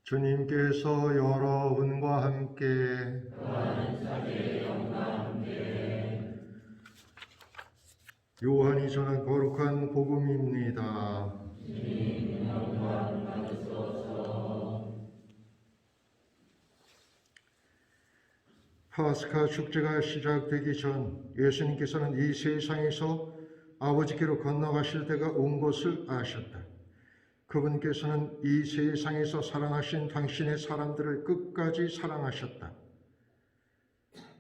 주님께서 여러분과 함께 요한이 전한 거룩한 복음입니다. 파스카 축제가 시작되기 전 예수님께서는 이 세상에서 아버지께로 건너가실 때가 온 것을 아셨다. 그분께서는 이 세상에서 사랑하신 당신의 사람들을 끝까지 사랑하셨다.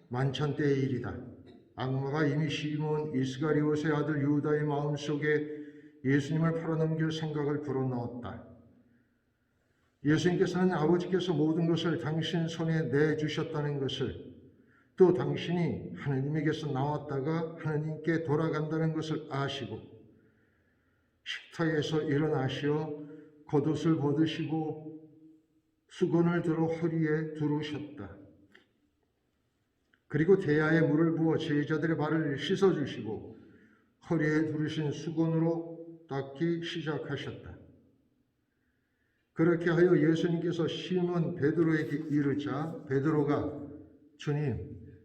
만찬 때의 일이다. 악마가 이미 시몬 이스가리옷의 아들 유다의 마음속에 예수님을 팔아넘길 생각을 불어넣었다. 예수님께서는 아버지께서 모든 것을 당신 손에 내주셨다는 것을, 또 당신이 하느님에게서 나왔다가 하느님께 돌아간다는 것을 아시고 식탁에서 일어나시어 겉옷을 벗으시고 수건을 들어 허리에 두르셨다. 그리고 대야에 물을 부어 제자들의 발을 씻어주시고 허리에 두르신 수건으로 닦기 시작하셨다. 그렇게 하여 예수님께서 시몬 베드로에게 이르자 베드로가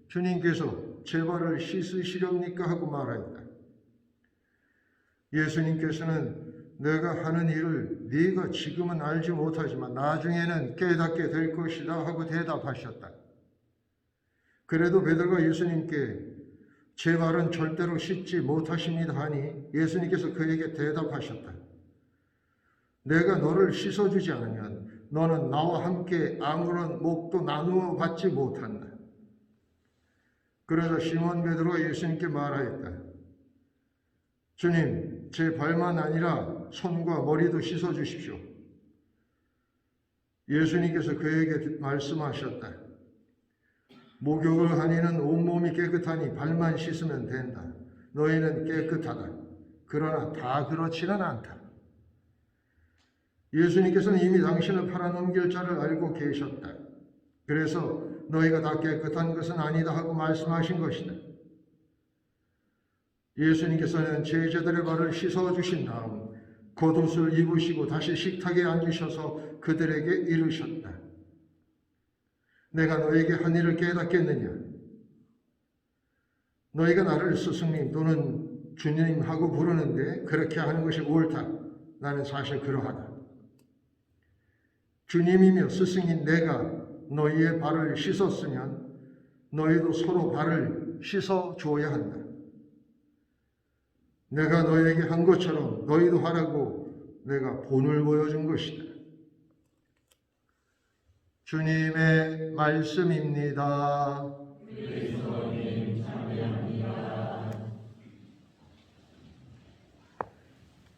주님께서 제 발을 씻으시렵니까? 하고 말하였다. 예수님께서는 내가 하는 일을 네가 지금은 알지 못하지만 나중에는 깨닫게 될 것이다 하고 대답하셨다. 그래도 베드로가 예수님께 제 발은 절대로 씻지 못하십니다 하니 예수님께서 그에게 대답하셨다. 내가 너를 씻어주지 않으면 너는 나와 함께 아무런 몫도 나누어 받지 못한다. 그러자 시몬 베드로가 예수님께 말하였다. 주님, 제 발만 아니라 손과 머리도 씻어주십시오. 예수님께서 그에게 말씀하셨다. 목욕을 하니는 온몸이 깨끗하니 발만 씻으면 된다. 너희는 깨끗하다. 그러나 다 그렇지는 않다. 예수님께서는 이미 당신을 팔아넘길 자를 알고 계셨다. 그래서 너희가 다 깨끗한 것은 아니다 하고 말씀하신 것이다. 예수님께서는 제자들의 발을 씻어주신 다음 겉옷을 입으시고 다시 식탁에 앉으셔서 그들에게 이르셨다. 내가 너에게 한 일을 깨닫겠느냐? 너희가 나를 스승님 또는 주님 하고 부르는데 그렇게 하는 것이 옳다. 나는 사실 그러하다. 주님이며 스승인 내가 너희의 발을 씻었으면 너희도 서로 발을 씻어 주어야 한다. 내가 너희에게 한 것처럼 너희도 하라고 내가 본을 보여준 것이다. 주님의 말씀입니다. 그리스도님 참여합니다.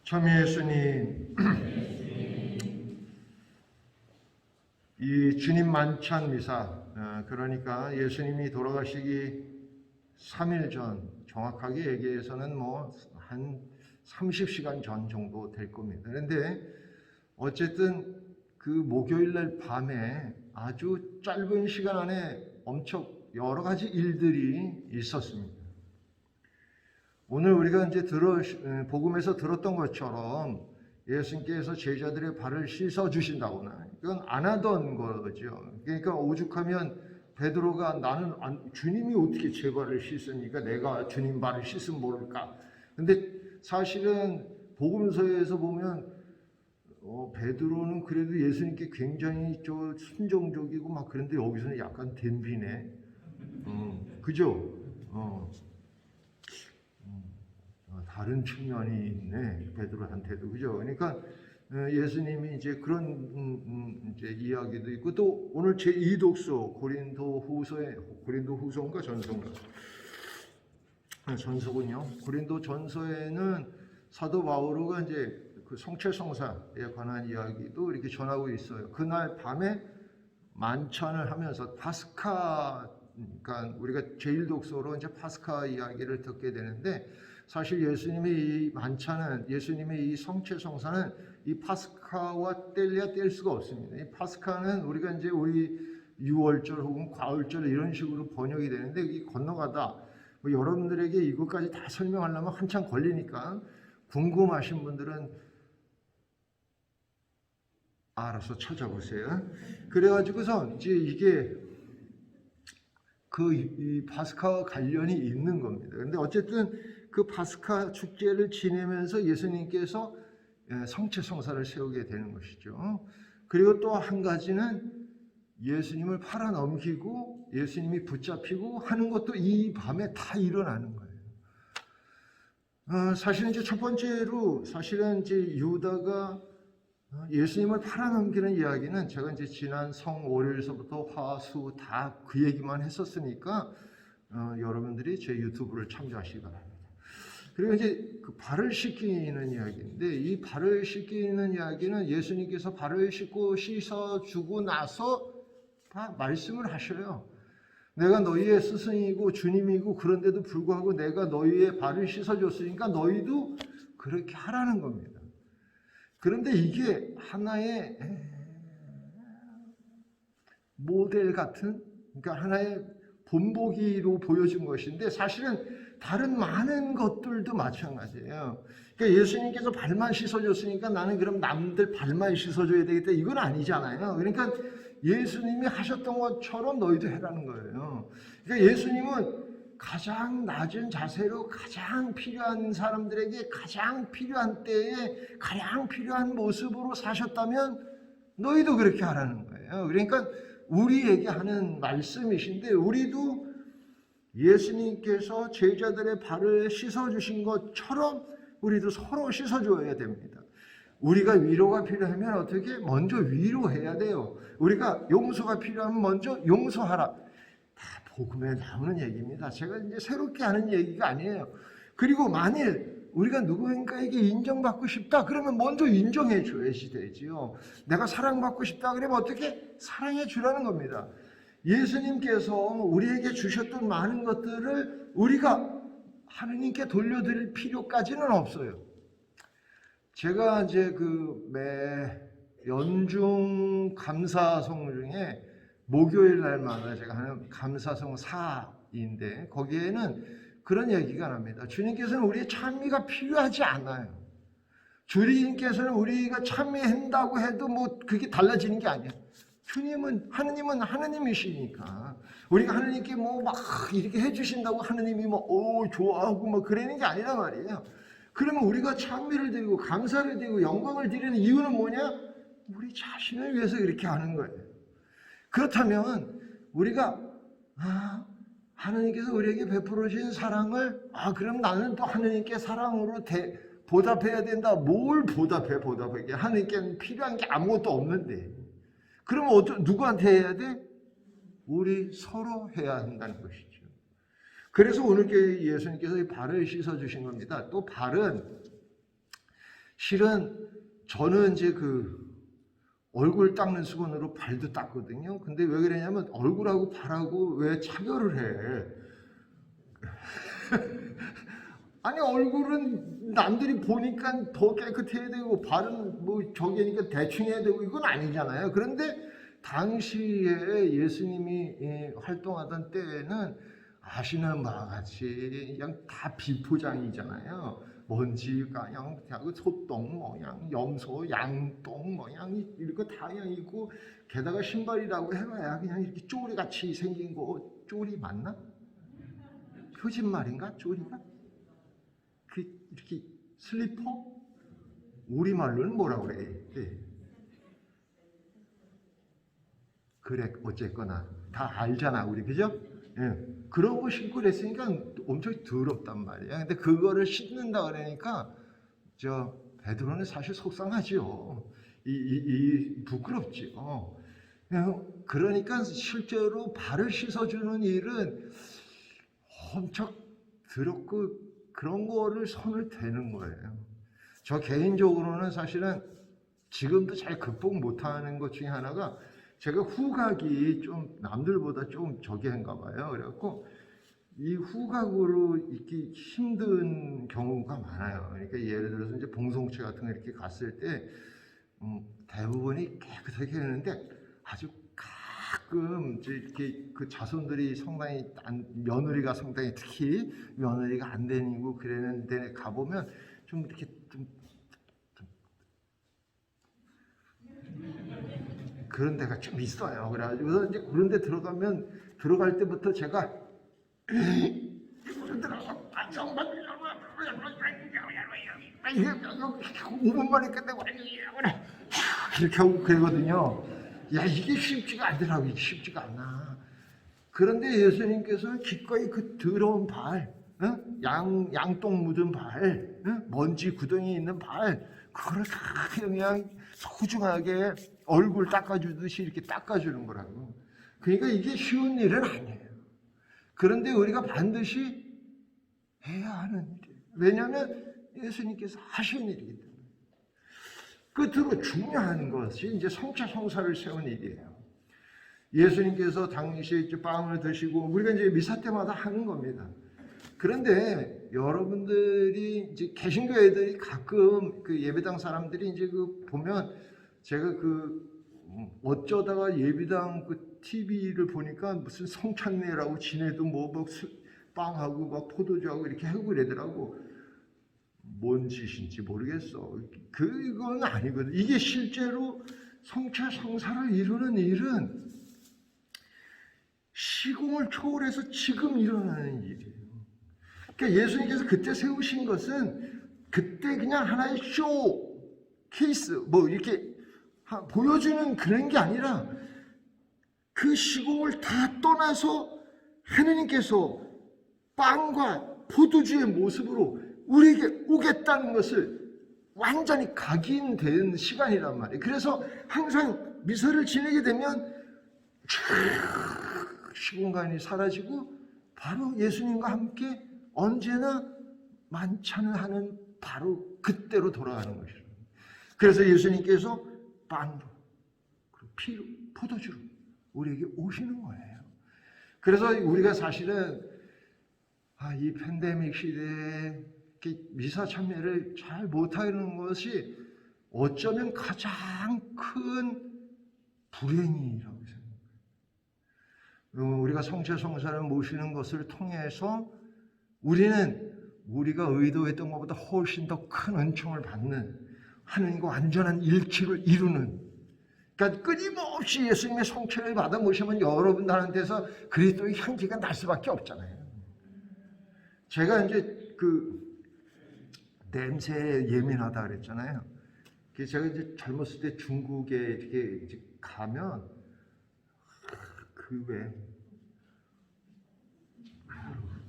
참 예수님, 이 주님 만찬 미사, 그러니까 예수님이 돌아가시기 3일 전, 정확하게 얘기해서는 한 30시간 전 정도 될 겁니다. 그런데 어쨌든 그 목요일 날 밤에 아주 짧은 시간 안에 엄청 여러 가지 일들이 있었습니다. 오늘 우리가 이제 복음에서 들었던 것처럼 예수님께서 제자들의 발을 씻어 주신다거나 이건 안 하던 거죠. 그러니까 오죽하면 베드로가 나는 주님이 어떻게 제 발을 씻습니까? 내가 주님 발을 씻으면 모를까? 근데 사실은 복음서에서 보면 베드로는 그래도 예수님께 굉장히 순종적이고 막 그런데 여기서는 약간 덤비네. 그죠? 다른 측면이 있네 베드로한테도, 그죠? 그러니까 예수님이 이제 그런 이제 이야기도 있고, 또 오늘 제 2독서 고린도후서인가 전서군요. 고린도전서에는 사도 바오로가 이제 그 성체성사에 관한 이야기도 이렇게 전하고 있어요. 그날 밤에 만찬을 하면서 파스카, 그러니까 우리가 제1독서로 이제 파스카 이야기를 듣게 되는데, 사실 예수님의 이 만찬은, 예수님의 이 성체성사는 이 파스카와 뗄래야 뗄 수가 없습니다. 이 파스카는 우리가 이제 우리 유월절 혹은 과월절 이런 식으로 번역이 되는데, 이 건너가다 여러분들에게 이것까지 다 설명하려면 한참 걸리니까 궁금하신 분들은 알아서 찾아보세요. 그래가지고서 이제 이게 이 파스카와 관련이 있는 겁니다. 그런데 어쨌든 그 파스카 축제를 지내면서 예수님께서 성체성사를 세우게 되는 것이죠. 그리고 또 한 가지는 예수님을 팔아넘기고 예수님이 붙잡히고 하는 것도 이 밤에 다 일어나는 거예요. 사실은 이제 첫 번째로 사실은 이제 유다가 예수님을 팔아넘기는 이야기는 제가 이제 지난 성월요일서부터 화수 다 그 얘기만 했었으니까 여러분들이 제 유튜브를 참조하시기 바랍니다. 그리고 이제 그 발을 씻기는 이야기인데 이 발을 씻기는 이야기는 예수님께서 발을 씻고 씻어주고 나서 다 말씀을 하셔요. 내가 너희의 스승이고 주님이고 그런데도 불구하고 내가 너희의 발을 씻어줬으니까 너희도 그렇게 하라는 겁니다. 그런데 이게 하나의 모델 같은, 그러니까 하나의 본보기로 보여준 것인데 사실은 다른 많은 것들도 마찬가지예요. 그러니까 예수님께서 발만 씻어줬으니까 나는 그럼 남들 발만 씻어줘야 되겠다, 이건 아니잖아요. 그러니까 예수님이 하셨던 것처럼 너희도 해라는 거예요. 그러니까 예수님은 가장 낮은 자세로 가장 필요한 사람들에게 가장 필요한 때에 가장 필요한 모습으로 사셨다면 너희도 그렇게 하라는 거예요. 그러니까 우리에게 하는 말씀이신데 우리도 예수님께서 제자들의 발을 씻어주신 것처럼 우리도 서로 씻어줘야 됩니다. 우리가 위로가 필요하면 어떻게? 먼저 위로해야 돼요. 우리가 용서가 필요하면 먼저 용서하라. 다 복음에 나오는 얘기입니다. 제가 이제 새롭게 하는 얘기가 아니에요. 그리고 만일 우리가 누구인가에게 인정받고 싶다 그러면 먼저 인정해 줘야지 되지요. 내가 사랑받고 싶다 그러면 어떻게? 사랑해 주라는 겁니다. 예수님께서 우리에게 주셨던 많은 것들을 우리가 하느님께 돌려드릴 필요까지는 없어요. 제가 이제 매 연중 감사송 중에 목요일 날마다 제가 하는 감사송 4인데 거기에는 그런 얘기가 납니다. 주님께서는 우리의 찬미가 필요하지 않아요. 주님께서는 우리가 찬미한다고 해도 뭐 그게 달라지는 게 아니에요. 하느님은 하느님이시니까 우리가 하느님께 뭐 막 이렇게 해주신다고 하느님이 좋아하고 뭐 그러는 게 아니란 말이에요. 그러면 우리가 찬미를 드리고 감사를 드리고 영광을 드리는 이유는 뭐냐? 우리 자신을 위해서 이렇게 하는 거예요. 그렇다면 우리가 하느님께서 우리에게 베풀어 주신 사랑을 그럼 나는 또 하느님께 사랑으로 보답해야 된다. 뭘 보답해? 하느님께는 필요한 게 아무것도 없는데. 그러면 누구한테 해야 돼? 우리 서로 해야 한다는 것이죠. 그래서 오늘 예수님께서 이 발을 씻어주신 겁니다. 또 발은 실은 저는 이제 얼굴 닦는 수건으로 발도 닦거든요. 근데 왜 그러냐면 얼굴하고 발하고 왜 차별을 해? 아니 얼굴은 남들이 보니까 더 깨끗해야 되고 발은 뭐 저기니까 대충 해야 되고 이건 아니잖아요. 그런데 당시에 예수님이 활동하던 때에는 아시는 바와 같이 그냥 다 비포장이잖아요. 먼지가 그냥 소똥 모양, 염소, 양똥 모양 이거 다 그냥 있고 게다가 신발이라고 해봐야 그냥 이렇게 쪼리같이 생긴 거. 쪼리 맞나? 거짓말인가? 쪼리가? 이렇게 슬리퍼? 우리말로는 뭐라고 그래? 그래 어쨌거나 다 알잖아 우리, 그죠? 그런 거 신고 그랬으니까 엄청 더럽단 말이야. 근데 그거를 씻는다 그러니까 베드로는 사실 속상하죠. 부끄럽죠. 그러니까 실제로 발을 씻어주는 일은 엄청 더럽고 그런 거를 손을 대는 거예요. 저 개인적으로는 사실은 지금도 잘 극복 못하는 것 중에 하나가 제가 후각이 좀 남들보다 좀 저기한가 봐요. 그래갖고 이 후각으로 있기 힘든 경우가 많아요. 그러니까 예를 들어서 이제 봉송체 같은 거 이렇게 갔을 때 대부분이 깨끗하게 했는데 아주 가끔 이렇게 그 자손들이 상당히 며느리가 상당히 특히 며느리가 안 다니고 그러는 데 가보면 좀 이렇게 그런 데가 좀 있어요. 그래가지고 이제 그런 데 들어갈 때부터 제가 5분 만에 끝내고 이렇게 하고 그러거든요. 야, 이게 쉽지가 않더라고. 이게 쉽지가 않아. 그런데 예수님께서 기꺼이 그 더러운 발, 양똥 묻은 발, 먼지 구덩이 있는 발, 그걸 다 그냥 소중하게 얼굴 닦아주듯이 이렇게 닦아주는 거라고. 그러니까 이게 쉬운 일은 아니에요. 그런데 우리가 반드시 해야 하는 일이에요. 왜냐하면 예수님께서 하신 일이기 때문에. 끝으로 중요한 것이 이제 성체 성사를 세운 일이에요. 예수님께서 당시에 이제 빵을 드시고 우리가 이제 미사 때마다 하는 겁니다. 그런데 여러분들이 이제 개신교회들이 가끔 그 예배당 사람들이 이제 그 보면 제가 그 어쩌다가 예배당 그 TV를 보니까 무슨 성찬례라고 지네도 뭐 빵하고 막 포도주하고 이렇게 하고 그러더라고. 뭔 짓인지 모르겠어. 그건 아니거든. 이게 실제로 성체 성사를 이루는 일은 시공을 초월해서 지금 일어나는 일이에요. 그러니까 예수님께서 그때 세우신 것은 그때 그냥 하나의 쇼 케이스 뭐 이렇게 보여주는 그런 게 아니라 그 시공을 다 떠나서 하느님께서 빵과 포도주의 모습으로 우리에게 오겠다는 것을 완전히 각인된 시간이란 말이에요. 그래서 항상 미사를 지내게 되면 시공간이 사라지고 바로 예수님과 함께 언제나 만찬을 하는 바로 그때로 돌아가는 것이죠. 그래서 예수님께서 빵으로 피로 포도주로 우리에게 오시는 거예요. 그래서 우리가 사실은 이 팬데믹 시대에 미사 참여를 잘 못하는 것이 어쩌면 가장 큰 불행이라고 생각해요. 우리가 성체 성사를 모시는 것을 통해서 우리는 우리가 의도했던 것보다 훨씬 더 큰 은총을 받는 하나님과 완전한 일치를 이루는, 그러니까 끊임없이 예수님의 성체를 받아 모시면 여러분들한테서 그리스도의 향기가 날 수밖에 없잖아요. 제가 이제 그 냄새에 예민하다 그랬잖아요. 제가 이제 젊었을 때 중국에 이렇게 이제 가면 그 왜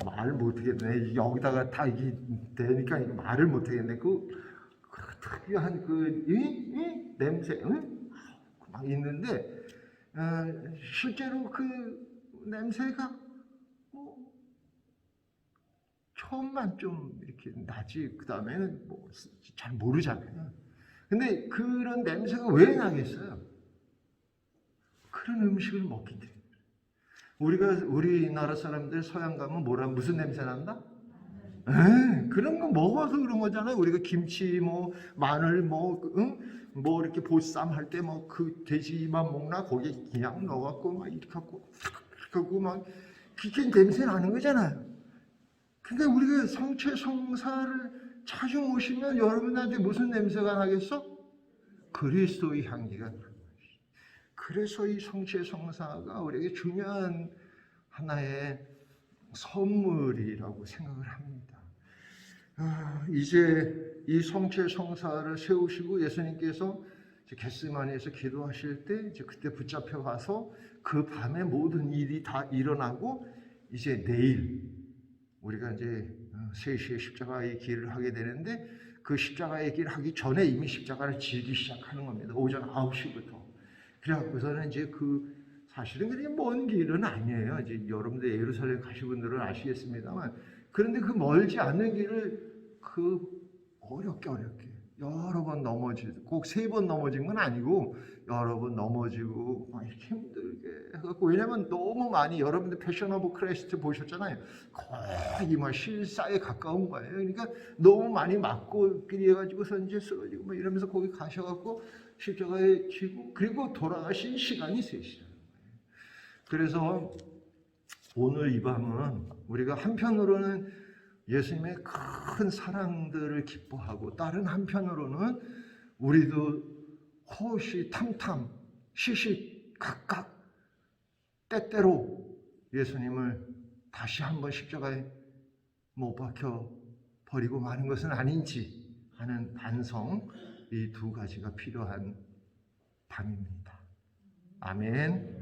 말 못하겠네. 여기다가 다 이게 되니까 말을 못하겠네. 그 특유한 이 냄새, 막 있는데 실제로 그 냄새가 뭐 처음만 좀 이렇게 나지 그 다음에는 뭐 잘 모르잖아요. 근데 그런 냄새가 왜 나겠어요? 그런 음식을 먹기 때문에. 우리나라 사람들 서양 가면 무슨 냄새 난다? 그런 거 먹어서 그런 거잖아요. 우리가 김치, 뭐 마늘, 뭐 이렇게 보쌈 할 때 뭐 그 돼지만 먹나 거기 그냥 넣어갖고 막 이렇게 하고 막 그게 냄새 나는 거잖아요. 근데 우리가 성체 성사를 자주 모시면 여러분한테 무슨 냄새가 나겠어? 그리스도의 향기가 나는 것이. 그래서 이 성체 성사가 우리에게 중요한 하나의 선물이라고 생각을 합니다. 이제 이 성체 성사를 세우시고 예수님께서 겟세마니에서 기도하실 때 이제 그때 붙잡혀 가서 그 밤에 모든 일이 다 일어나고 이제 내일 우리가 이제 3시에 십자가의 길을 하게 되는데 그 십자가의 길을 하기 전에 이미 십자가를 지기 시작하는 겁니다. 오전 9시부터. 그래갖고서는 이제 사실은 그렇게 먼 길은 아니에요. 이제 여러분들 예루살렘 가신 분들은 아시겠습니다만, 그런데 그 멀지 않은 길을 어렵게 여러 번 넘어지고, 꼭 3번 넘어진 건 아니고 여러 번 넘어지고 막 힘들게 해갖고, 왜냐면 너무 많이 여러분들 패션 오브 크라이스트 보셨잖아요. 거의 막 실사에 가까운 거예요. 그러니까 너무 많이 맞고 그래가지고서 이제 쓰러지고 막 이러면서 거기 가셔갖고 십자가에 지고 그리고 돌아가신 시간이 3시라는 거예요. 그래서 오늘 이 밤은 우리가 한편으로는 예수님의 큰 사랑들을 기뻐하고 다른 한편으로는 우리도 호시탐탐 시시 각각 때때로 예수님을 다시 한번 십자가에 못 박혀 버리고 마는 것은 아닌지 하는 반성, 이 두 가지가 필요한 밤입니다. 아멘.